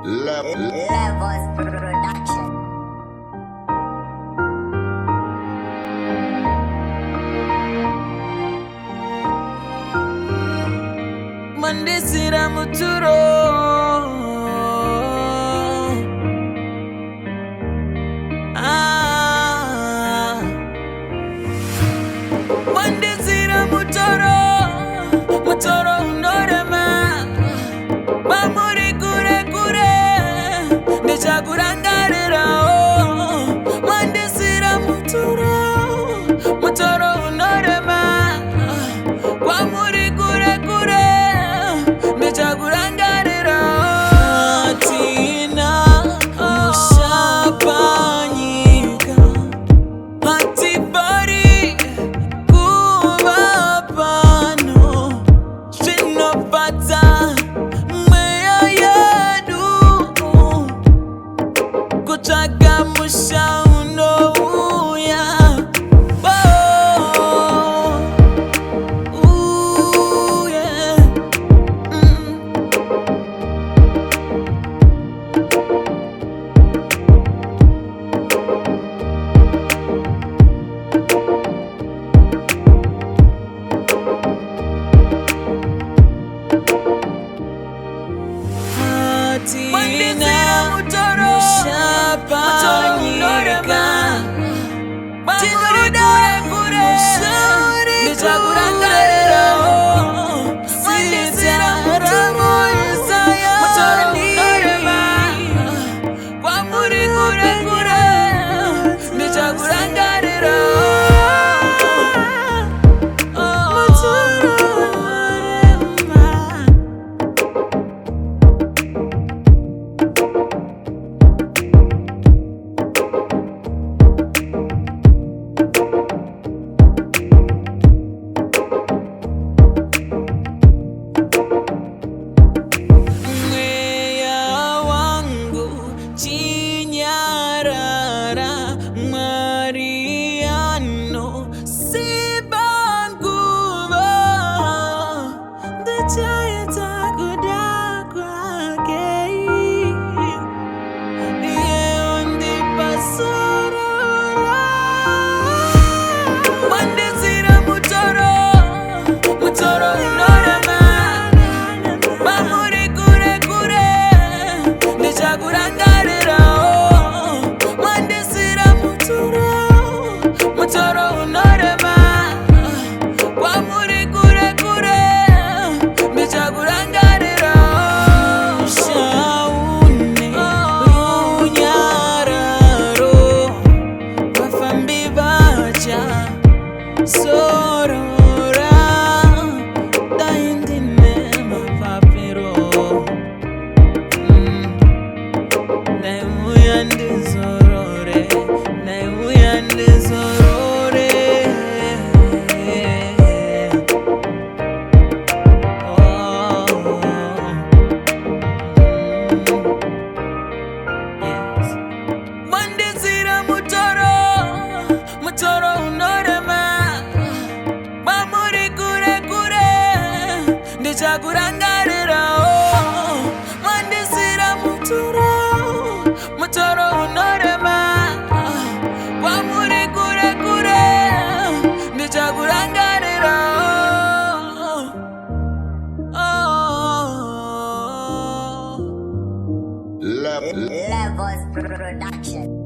Levels Production. Mandisira muturo Mandisira mutoro unorema Mamuri kure kure Nichakurangarira Mandisira mutoro unorema Mamuri kure kure Nichakurangarira Tina mushapanyika Hatibari kuva pano Svinopata mweya yedu Kutsvaga musha unouya Mandisira mutoro unorema Mamuri kure kure Nichakurangarira Mandisira mutoro unorema Mamuri kure kure Nichakurangarira Chinyarara Mariano Sibanguva Dachayata kudakwa kei Yeondi pasorora Mandisira mutoro unorema Mamuri kure kure Nichakurangarira Mandisira mutoro unorema Mamuri kure kure Nichakurangarira Shaune runyararo Vafambi vacha sorora Daindine mapapiro Naimuyandizorore Mandisira mutoro unorema Mamuri kure kure Nichakurangarira Mandisira mutoro unorema Mamuri kure kure Nichakurangarira Levels Production.